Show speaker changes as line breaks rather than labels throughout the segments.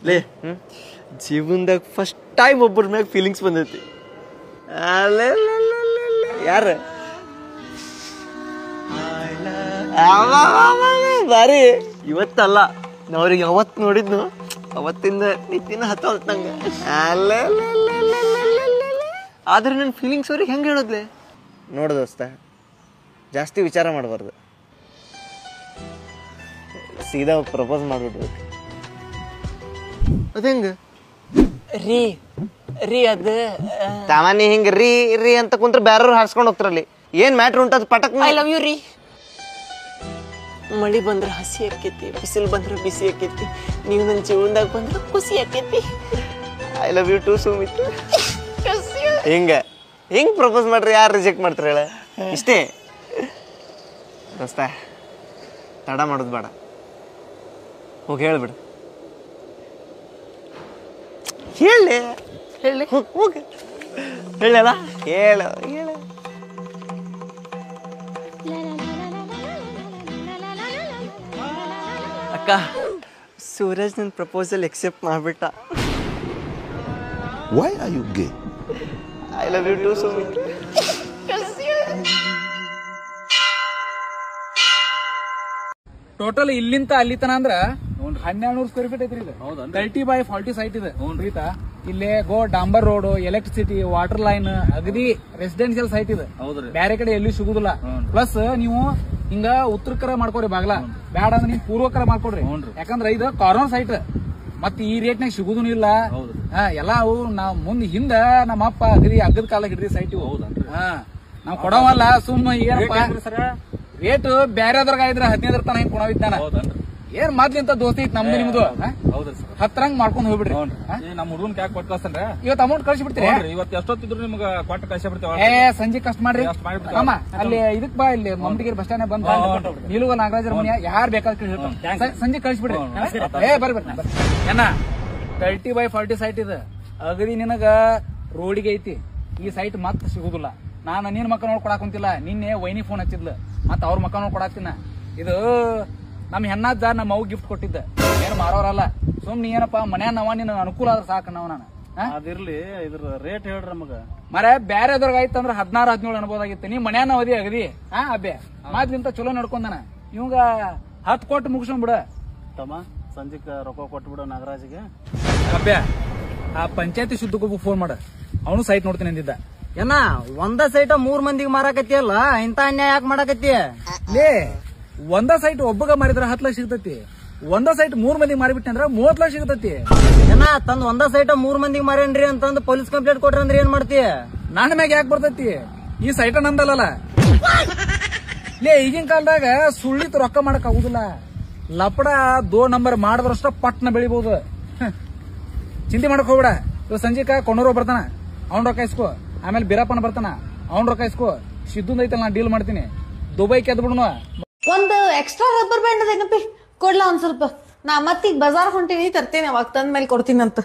ಲೇ ಜೀವನದಾಗ first time ಒಬ್ಬರ ಮ್ಯಾಗ ಫೀಲಿಂಗ್ಸ್ ಬಂದೈತಿ. ಯಾರ ಬಾರಿ ಇವತ್ತಲ್ಲ, ನಾ ಅವ್ರಿಗೆ ಯಾವತ್ತು ನೋಡಿದ್ನು ಅವತ್ತಿಂದ ನಿತ್ತಿನ ಹತ್ತೋಲ್ತ ನಂಗೆ. ಆದ್ರೆ ನನ್ನ ಫೀಲಿಂಗ್ಸ್ ಅವ್ರಿಗೆ ಹೆಂಗೆ ಹೇಳೋದ್ಲೆ? ನೋಡು ದೋಸ್ತ, ಜಾಸ್ತಿ ವಿಚಾರ ಮಾಡಬಾರ್ದು, ಸೀದಾ ಪ್ರಪೋಸ್ ಮಾಡ್ಬಿಡ್ಬೇಕು. ಅದ ಹೆಂಗ
ರೀ ರೀ ಅದ
ಸಾಮಾನ್ಯ ಹಿಂಗ ರೀ ರೀ ಅಂತ ಕುಂತ್ರ ಬೇರೆಯವ್ರು ಹಾರ್ಸ್ಕೊಂಡು ಹೋಗ್ತಾರಲ್ಲಿ. ಏನ್ ಮ್ಯಾಟ್ರ್ ಉಂಟದ ಪಟಕ್.
ಐ ಲವ್ ಯು ರೀ. ಮಳಿ ಬಂದ್ರೆ ಹಸಿ ಆಕೈತಿ, ಬಿಸಿಲು ಬಂದ್ರೆ ಬಿಸಿ ಆಕೈತಿ, ನೀವು ನನ್ನ ಜೀವನದಾಗ ಬಂದ್ರೆ ಖುಷಿ ಆಕೈತಿ.
I love you too Sumit. ಹಿಂಗ್ ಪ್ರಪೋಸ್ ಮಾಡ್ರಿ ಯಾರು ರಿಜೆಕ್ಟ್ ಮಾಡ್ತಾರ ಹೇಳ? ಇಷ್ಟೇ ದೋಸ್ತ, ತಡ ಮಾಡೋದು ಬೇಡ, ಹೋಗಿ ಹೇಳ್ಬಿಡು. ಹೇಳಿ ಹೇಳಿ ಹೋಗಿ ಹೇಳಲ್ಲ, ಹೇಳ ಹೇಳ. ಅಕ್ಕ, ಸೂರಜ್ ನನ್ನ ಪ್ರಪೋಸಲ್ ಎಕ್ಸೆಪ್ಟ್ ಮಾಡ್ಬಿಟ್ಟ.
Why are you gay?
I love you too, Sumit.
Total ಇಲ್ಲಿಂತ ಅಲ್ಲಿ ತನ ಅಂದ್ರ 1200 ಸ್ಕ್ವೇರ್ ಫೀಟ್ ಐತ್ರಿ ಇದು. 30x40 ಸೈಟ್ ಇದೆ. ಇಲ್ಲಿ ಡಾಂಬರ್ ರೋಡ್, ಎಲೆಕ್ಟ್ರಿಸಿಟಿ, ವಾಟರ್ ಲೈನ್, ಅಗದಿ ರೆಸಿಡೆನ್ಶಿಯಲ್ ಸೈಟ್ ಇದೆ. ಬೇರೆ ಕಡೆ ಎಲ್ಲಿ ಸಿಗುದಿಲ್ಲ. ಪ್ಲಸ್ ನೀವು ಹಿಂಗ ಉತ್ತರಕರ ಮಾಡ್ಕೊಡ್ರಿ ಬಾಗ್ಲ, ಬ್ಯಾಡ ಅಂದ್ರೆ ನೀವು ಪೂರ್ವಕರ ಮಾಡ್ಕೊಡ್ರಿ. ಯಾಕಂದ್ರೆ ಇದು ಕಾರ್ನರ್ ಸೈಟ್, ಮತ್ ಈ ರೇಟ್ನಾಗ ಸಿಗುದೂ ಇಲ್ಲ. ಎಲ್ಲ ಅವು ನಾವ್ ಹಿಂದ ನಮ್ಮ ಅಪ್ಪ ಅಗದಿ ಅಗ್ಗದ ಕಾಲ ಹಿಡ್ರಿ ಸೈಟ್ ಇವು. ನಾವ್ ಕೊಡವಲ್ಲ, ಸುಮ್ಮ ಏನಪ್ಪ ರೇಟ್ ಬ್ಯಾರೆದ್ರಾಗ ಇದ್ರ 15 ತನ ಹಿಂಗ್ ಕೊಡವಿದ್ದಾನ. ಏನ್ ಮೊದ್ಲಿಂತ ದೋಸ್ತಿ ಐತಿ ನಮ್ದು ನಿಮ್ದು. ಹತ್ತರಂಗ್ ಮಾಡ್ಕೊಂಡ್ ಹೋಗ್ಬಿಡ್ರಿ.
ನಮ್ ಹುಡುಗನ್ ಕ್ಯಾಕ್ ಕೊಟ್ಟು ಕಳ್ಸನ್ರಿ.
ಇವತ್ತು ಅಮೌಂಟ್ ಕಳ್ಸಿ ಬಿಡ್ತೀರಿ?
ಇವತ್ತು ಎಷ್ಟೊತ್ತಿದ್ರು ನಿಮ್ಗೆ ಕೊಟ್ಟು ಕಳ್ಸಿ ಬಿಡ್ತೇವೆ.
ಸಂಜೆ ಕಷ್ಟ ಮಾಡ್ರಿ ಅಮ್ಮ. ಅಲ್ಲಿ ಇದಕ್ ಬಾ, ಇಲ್ಲಿ ಮಮಟಿಗಿರಿ ಬಸ್ ಸ್ಟ್ಯಾಂಡ್ ಬಂದ್ ನಿಲುಗ ನಾಗರಾಜರ ಮನೆ ಯಾರು ಬೇಕಾದ್ರೆ ಸಂಜೆ ಕಳ್ಸಿಬಿಡ್ರಿ. ಬರ್ರಿ ಬರ್ರಿ ಏನ 30x40 ಸೈಟ್ ಇದೆ. ಅಗದಿ ನಿನಗ ರೋಡಿಗೆ ಐತಿ. ಈ ಸೈಟ್ ಮತ್ ಸಿಗುದಿಲ್ಲ. ನಾನು ನಿನ್ ಮಕ್ಕ ನೋಡ್ಕೊಡಾಕ್ ಕುಂತಿಲ್ಲ, ನಿನ್ನೆ ವೈನಿ ಫೋನ್ ಹಚ್ಚಿದ್ಲ, ಮತ್ ಅವ್ರ ಮಕ್ಕ ನೋಡ್ಕೊಡಾಕ್ತಿನ. ಇದು ನಮ್ ಹೆಣ್ಣಾದ ನಮ್ಮ ಅವ್ ಗಿಫ್ಟ್ ಕೊಟ್ಟಿದ್ದ, ಏನ್ ಮಾರೋರಲ್ಲ. ಸುಮ್ ನೀ ಏನಪ್ಪಾ ಮನ್ಯಾಗ ನಾವ ನಿನ್ ಅನುಕೂಲ ಆದ್ರ ಸಾಕ ನಾವ್. ನಾನು
ಅದಿರ್ಲಿ, ಇದ್ರ ರೇಟ್ ಹೇಳ್ರಿ ನಮಗ.
ಮರ ಬ್ಯಾರೆದವ್ರಿಗೆ ಆಯ್ತಂದ್ರ 16-17 ಅನ್ಬೋದಾಗಿತ್ತು. ನೀ ಮನ್ಯಾನ ಅವಧಿ ಅಗದಿ ಅಬ್ಬೆ ಮಾದ್ಲಿಂತ ಚಲೋ ನಡ್ಕೊಂಡನ. ಇವಂಗ 10 ಕೊಟ್ಟು ಮುಗಿಸ್ಕೊಂಡ್ ಬಿಡ
ತಮ್ಮ. ಸಂಜೆಕ್ ರೊಕ್ಕ ಕೊಟ್ಟು ಬಿಡ ನಾಗರಾಜಿಗೆ.
ಅಬ್ಬೆ ಆ ಪಂಚಾಯತಿ ಶುದ್ಧಗೊಬ್ಬ ಫೋನ್ ಮಾಡ, ಅವನು ಸೈಟ್ ನೋಡ್ತೀನಿ ಅಂದಿದ್ದ.
ಏನ ಒಂದ ಸೈಟ್ 3 ಮಂದಿಗೆ ಮಾರಾಕತ್ತಿ ಅಲ್ಲ, ಇಂತ ಅನ್ಯಾಯ ಯಾಕೆ ಮಾಡಾಕತ್ತಿ?
ಲೇ, ಒಂದ ಸೈಟ್ ಒಬ್ಬಗ ಮಾರಿದ್ರ 10 ಲಕ್ಷ ಸಿಗ್ತತಿ. ಒಂದ ಸೈಟ್ 3 ಮಂದಿಗೆ ಮಾರಿಬಿಟ್ಟೆ ಅಂದ್ರ 30 ಲಕ್ಷ ಸಿಗತತಿ.
ಏನ ತಂದ್ ಒಂದ ಸೈಟ್ 3 ಮಂದಿಗೆ ಮಾರೇನ್ರಿ ಅಂತಂದ್ ಪೊಲೀಸ್ ಕಂಪ್ಲೇಂಟ್ ಕೊಟ್ರಿ ಅಂದ್ರೆ ಏನ್ ಮಾಡ್ತಿ?
ನನ್ನ ಮ್ಯಾಗ ಯಾಕೆ ಬರ್ತೈತಿ? ಈ ಸೈಟ ನಂದಲ್ಲ. ಲೇ, ಈಗಿನ ಕಾಲದಾಗ ಸುಳ್ಳಿತ್ ರೊಕ್ಕ ಮಾಡಕ್ ಆಗುದಿಲ್ಲ. ಲಪಡ 2 ನಂಬರ್ ಮಾಡಿದ್ರಷ್ಟ ಪಟ್ನ ಬೆಳಿಬಹುದು. ಚಿಂತೆ ಮಾಡಕ್ ಹೋಗ್ಬೇಡ. ಇವ್ ಸಂಜೆಕ ಕೊಂಡೂರು ಬರ್ತಾನ, ಅವ್ನ್ ರೊಕ್ಕ ಇಸ್ಕೋ. ಆಮೇಲೆ ಬಿರಪ್ಪನ ಬರ್ತಾನ, ಅವ್ನ್ ರೊಕ್ಕ ಇಸ್ಕೋ. ಸಿದ್ದುಂದ ಐತಲ್ಲ, ನಾ ಡೀಲ್ ಮಾಡ್ತೀನಿ. ದುಬೈ ಕೆದ್ ಬಿಡ್ನು.
ಒಂದು ಎಕ್ಸ್ಟ್ರಾ ರಬ್ಬರ್ ಬ್ಯಾಂಡ್ ಅದೇನಪ್ಪಿ ಕೊಡ್ಲಾ ಒಂದ್ ಸ್ವಲ್ಪ? ನಾ ಮತ್ತೀಗ ಬಜಾರ್ ಹೊಂಟೀನಿ, ತರ್ತೇನೆ, ಅವಾಗ ತಂದ ಮೇಲೆ ಕೊಡ್ತೀನಿ ಅಂತ.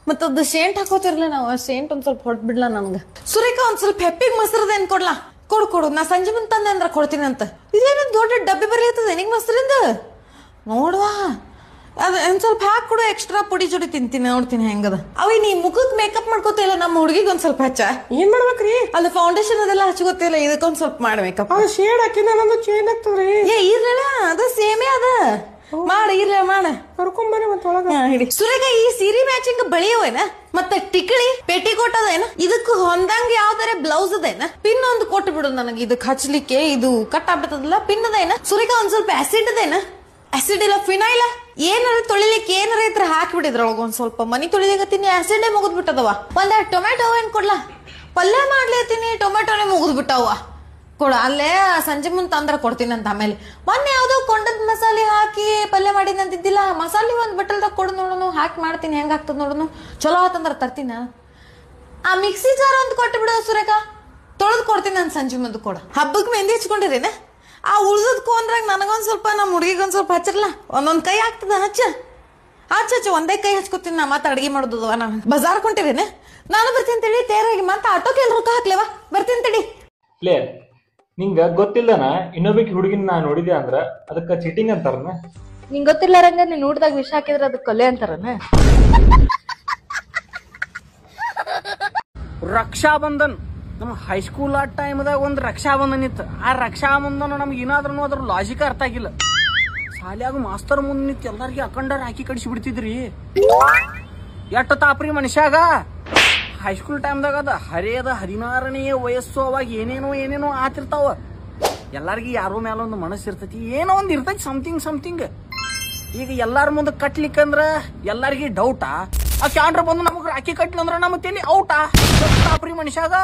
ಮತ್ತದು ಶೇಂಟ್ ಹಾಕೋತಿರ್ಲಿ, ನಾವು ಶೇಂಟ್ ಒಂದ್ ಸ್ವಲ್ಪ ಹೊಡ್ ಬಿಡ್ಲಾ ನನ್ಗ. ಸುರೇಖ ಒಂದ್ ಸ್ವಲ್ಪ ಹೆಪ್ಪಿಗೆ ಮೊಸರದೇನ್ ಕೊಡ್ಲಾ? ಕೊಡು, ನಾ ಸಂಜೆ ಮುಂದೆ ತಂದೆ ಅಂದ್ರ ಕೊಡ್ತೀನಿ ಅಂತ. ಇದೇನ ದೊಡ್ಡ ಡಬ್ಬಿ ಬರೀ ಆತದ ನಿಂಗ್ ಮೊಸರಿಂದ ನೋಡ್ವಾ. ಅದ್ ಒಂದ್ ಸ್ವಲ್ಪ ಹಾಕ್ ಕೊಡು, ಎಕ್ಸ್ಟ್ರಾ ಪುಡಿ ಜೋಡಿ ತಿಂತೀನಿ, ನೋಡ್ತೀನಿ ಹೆಂಗದ. ಅವಿ ನೀ ಮುಖಕ್ ಮೇಕಪ್ ಮಾಡ್ಕೋತಿಲ್ಲ, ನಮ್ಮ ಹುಡುಗಿಗೆ ಒಂದ್ ಸ್ವಲ್ಪ ಹಚ್ಚ. ಏನ್ ಮಾಡ್ಬೇಕ್ರಿ? ಅಲ್ಲಿ ಫೌಂಡೇಶನ್ ಅದೆಲ್ಲ ಹಚ್ಕೋತಿಲ್ಲ, ಇದಕ್ಕೊಂದ್ ಸ್ವಲ್ಪ ಮಾಡಿ ಮೇಕಪ್. ಶೇಡ್ ಹಾಕಿನ ನಂದು ಚೇಂಜ್ ಆಗ್ತದ್ರಿ. ಇರ್ಲಿಲ್ಲ, ಅದು ಸೇಮೇ ಅದ. ಇರ್ಲ ಮಾಡ ಕರ್ಕೊಂಬರಿ ಮತ್ತ ಒಳಗ ಹಿಡಿ. ಸುರೇಖ, ಈ ಸೀರೆ ಮ್ಯಾಚಿಂಗ್ ಬಳಿಯವೇನ? ಮತ್ತೆ ಟಿಕಳಿ ಪೆಟಿಕೋಟ್ ಅದೇನ? ಇದಕ್ ಹೊಂದಂಗ ಯಾವ್ದಾರ ಬ್ಲೌಸ್ ಅದೇನ? ಪಿನ್ ಒಂದು ಕೊಟ್ಟು ಬಿಡು ನನಗೆ, ಇದಕ್ ಹಚ್ಲಿಕ್ಕೆ. ಇದು ಕಟ್ ಆಗ್ಬಿಟ್ಟದಲ್ಲ, ಪಿನ್ ಅದೇನ? ಸುರೇಖ, ಒಂದ್ ಸ್ವಲ್ಪ ಆಸಿಡ್ ಅದೇನ? ಆಸಿಡ್ ಇಲ್ಲ, ಫಿನೈಲ್ ಏನಾರ ತೊಳಿಲಿಕ್ಕೆ ಏನಾರ ಇದ್ರ ಹಾಕ್ಬಿಟ್ಟಿದ್ರೊಳಗ ಒಂದ್ ಸ್ವಲ್ಪ. ಮನಿ ತೊಳಿದಾಗತ್ತೀನಿ, ಆಸಿಡ್ ಮುಗಿದ್ ಬಿಟ್ಟದವ. ಒಂದೆರಡು ಟೊಮೆಟೊ ಏನ್ ಕೊಡ್ಲಾ? ಪಲ್ಯ ಮಾಡ್ಲಿತ್ತೀನಿ, ಟೊಮೆಟೊನೇ ಮುಗಿದ್ ಬಿಟ್ಟವ. ಕೊಡ, ಅಲ್ಲೇ ಸಂಜೆ ಮುಂದೆ ತಂದ್ರ ಕೊಡ್ತೀನಿ ಅಂತ. ಆಮೇಲೆ ಮೊನ್ನೆ ಯಾವ್ದೋ ಕೊಂಡದ್ ಮಸಾಲೆ ಹಾಕಿ ಪಲ್ಯ ಮಾಡಿದ್ ಅಂತಿದ್ದಿಲ್ಲ, ಮಸಾಲೆ ಒಂದ್ ಬಟ್ಟಲ್ದಾಗ ಕೊಡು ನೋಡೋನು, ಹಾಕಿ ಮಾಡ್ತೀನಿ, ಹೆಂಗ ಆಗ್ತದ ನೋಡೋನು. ಚಲೋ ಆತಂದ್ರ ತರ್ತೀನ. ಆ ಮಿಕ್ಸಿ ಜಾರ್ ಒಂದ್ ಕೊಟ್ಟು ಬಿಡು ಸುರೇಖ, ತೊಳೆದ್ ಕೊಡ್ತೀನಿ ನಾನು ಸಂಜೆ ಮುಂದೆ. ಕೊಡ, ಹಬ್ಬಕ್ ಮೆಹಂದಿ ಹಚ್ಕೊಂಡಿರೇನ? ಆ ಉಳ್ದದ್ ಕೋನ್ರಾಗ ನನಗೊಂದ್ ಸ್ವಲ್ಪ, ನಮ್ಮ ಹುಡುಗಿಗೊಂದ್ ಸ್ವಲ್ಪ ಹಚ್ಚಿರ್ಲ. ಒಂದೊಂದ್ ಕೈ ಆಗ್ತದ, ಹಚ್ಚ ಒಂದೇ ಕೈ ಹಚ್ಕೋತೀನಿ. ನಾ ಮತ್ತೆ ಅಡ್ಗೆ ಮಾಡೋದವ. ನಾನು ಬಜಾರ್ ಕೊಂಟಿರೇನೆ, ನಾನು ಬರ್ತೀನಿ ತಡಿ ತಯಾರಾಗಿ. ಮತ್ತೆ ಆಟೋಕ್ಕೆ ಎಲ್ಲಿ ರೊಕ್ಕ ಹಾಕ್ಲೇವಾ? ಬರ್ತೀನಿ ತಡಿ.
ಲೇ, ನಿಂಗ ಗೊತ್ತಿಲ್ಲನ ಇನ್ನೊಬ್ಬಕ್ಕೆ ಹುಡುಗಿನ ನಾ ನೋಡಿದೆ ಅಂದ್ರ ಅದಕ್ಕ ಚೀಟಿಂಗ್ ಅಂತಾರನ?
ನಿಂಗ್ ಗೊತ್ತಿಲ್ಲಾರಂಗ ನೀನ್ ಊಟದಾಗ ವಿಷ ಹಾಕಿದ್ರ ಅದು ಕೊಲೆ ಅಂತಾರನ?
ರಕ್ಷಾಬಂಧನ್ ನಮ್ಮ ಹೈಸ್ಕೂಲ್ ಆ ಟೈಮ್ದಾಗ ಒಂದು ರಕ್ಷಾಬಂಧನ್ ಇತ್ತು. ಆ ರಕ್ಷಾಬಂಧನ ನಮ್ಗೆ ಏನಾದ್ರೂ ಅದ್ರ ಲಾಜಿಕ್ ಅರ್ಥ ಆಗಿಲ್ಲ. ಶಾಲ್ಯಾಗ ಮಾಸ್ತರ್ ಮುಂದೆ ನಿಂತು ಎಲ್ಲಾರ್ಗಿ ಅಖಂಡ ರಾಖಿ ಕಡಿಸಿ ಬಿಡ್ತಿದ್ರಿ. ಎಷ್ಟು ತಾಪ್ರಿ ಮನುಷ್ಯಾಗ. ಹೈಸ್ಕೂಲ್ ಟೈಮ್ದಾಗ ಅದ ಹರಿಯದ 16ನೇ ವಯಸ್ಸು. ಅವಾಗ ಏನೇನೋ ಆತಿರ್ತಾವ. ಎಲ್ಲಾರ್ಗಿ ಯಾರೋ ಮ್ಯಾಲ ಒಂದು ಮನಸ್ಸು ಇರ್ತೈತಿ, ಏನೋ ಒಂದ್ ಇರ್ತೈತಿ ಸಮಥಿಂಗ್. ಈಗ ಎಲ್ಲಾರ ಮುಂದೆ ಕಟ್ಲಿಕ್ಕಂದ್ರ ಎಲ್ಲಾರ್ಗಿ ಡೌಟಾ. ಆ ಕ್ಯಾಂಡ್ರ ಬಂದು ನಮಗ್ ರಾಖಿ ಕಟ್ಲಂದ್ರ ನಮಗ್ ತಲಿ ಔಟಾ. ತಾಪ್ರಿ ಮನುಷ್ಯಾಗ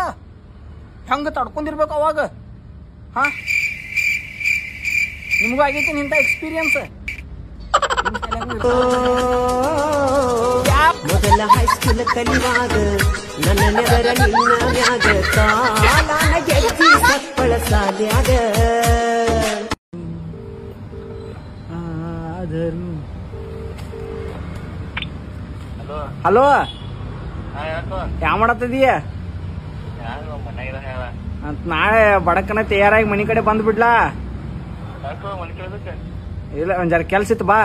ಹೆಂಗ ತಡ್ಕೊಂಡಿರ್ಬೇಕು ಅವಾಗ. ಹಾ, ನಿಮ್ಗೂ ಆಗೈತಿ ಇಂಥ ಎಕ್ಸ್ಪೀರಿಯನ್ಸ್?
ಮೊದಲ ಹೈಸ್ಕೂಲ್ ಕಲಿವಾಗ ನನ್ನ ನೆದರ ನಿನ್ನ ಮ್ಯಾಗ ಕಾಲಾನ ಗೆಜ್ಜಿ ಸಪ್ಪಳ ಸಾಲ್ಯಾಗ.
ಹಲೋ, ಯಾವ ಮಾಡತ್ತಿದೀಯ? ನಾಳೆ ಬಡಕನ ತಯಾರಾಗಿ ಮನಿ ಕಡೆ ಬಂದ್ಬಿಡ್ಲಾ? ಇಲ್ಲ, ಒಂದ್ ಜರ ಕೆಲ್ಸ ಇತ್ತು, ಬಾ.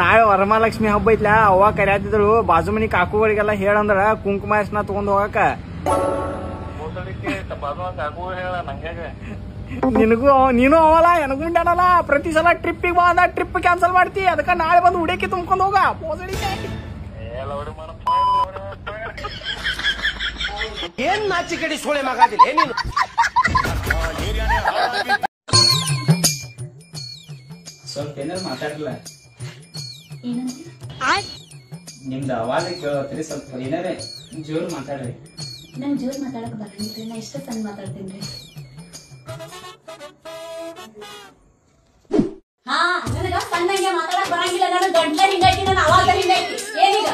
ನಾಳೆ ವರಮಹಾಲಕ್ಷ್ಮಿ ಹಬ್ಬ ಐತ್ಲಾ, ಅವ್ವ ಕರ್ಯಾತಿದ್ರು ಬಾಜು ಮನಿ ಕಾಕುಗಳಿಗೆಲ್ಲ ಹೇಳಂದ್ರ ಕುಂಕುಮ ಅರ್ಶನ ತಗೊಂಡ್ ಹೋಗಕ. ನೀನು ಅವಲ್ಲ ನನಗೂ ಮುಂಡಾಡಲ್ಲ. ಪ್ರತಿ ಸಲ ಟ್ರಿಪ್ಪಿಗೆ ಬಾ ಅಂದ ಟ್ರಿಪ್ ಕ್ಯಾನ್ಸಲ್ ಮಾಡ್ತಿ. ಅದಕ್ಕ ನಾಳೆ ಬಂದು ಉಡೇಕಿ ತುಂಬ್ಕೊಂಡ್ ಹೋಗ.
ಏನ್ ನಾಚಿ ಕಡಿ ಸೋಳೆ ಮಗಾದಿಲ್ಲ ನೀನು.
ಸ್ವಲ್ಪ ಏನಾರು ಮಾತಾಡ್ಲ, ನಿಮ್ದು ಅವಾಜ ಕೇಳತ್ರಿ. ಸ್ವಲ್ಪ ಏನಾರೇ ಜೋರ್ ಮಾತಾಡ್ರಿ.
ನಂಗ್ ಜೋರ್ ಮಾತಾಡಕ್ ಬರಂಗಿಲ್ರಿ, ನಾ ಇಷ್ಟ ಸಣ್ಣ ಮಾತಾಡ್ತೀನಿ. ಹಾ, ನನಗ ಸಣ್ಣಂಗೆ ಮಾತಾಡಕ್ ಬರಂಗಿಲ್ಲ. ನಾನು ಗಂಟ್ಲ ಹಿಂಗೈತಿ, ನನ್ನ ಅವಾಗ ಹಿಂಗೈತಿ. ಏನೀಗ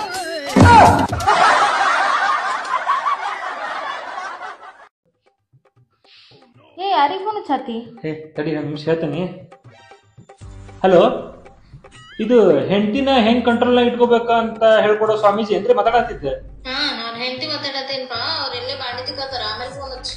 ಏ ಯಾರಿಗ್ ಫೋನ್ ಹಚ್ಚಾತಿ?
ತಡಿ, ಒಂದು ನಿಮಿಷ ಹೇಳ್ತೀನಿ. ಹಲೋ, ಇದು ಹೆಂಡತಿನ ಹೆಂಗ್ ಕಂಟ್ರೋಲ್ ನಾಗ ಇಟ್ಕೋಬೇಕ ಅಂತ ಹೇಳ್ಕೊಡೋ ಸ್ವಾಮೀಜಿ ಅಂದ್ರೆ ಮಾತಾಡತ್ತಿದ್ದೆ.
ನಾನ್ ಹೆಂಡತಿ ಮಾತಾಡತ್ತೇನ್ಪಾ. ಅವ್ರೆಲ್ಲೇ ಬಾಂಡಿ ತಿಕ್ಕತ್ತಾರ. ಆಮೇಲೆ ಫೋನ್ ಹಚ್ಚ.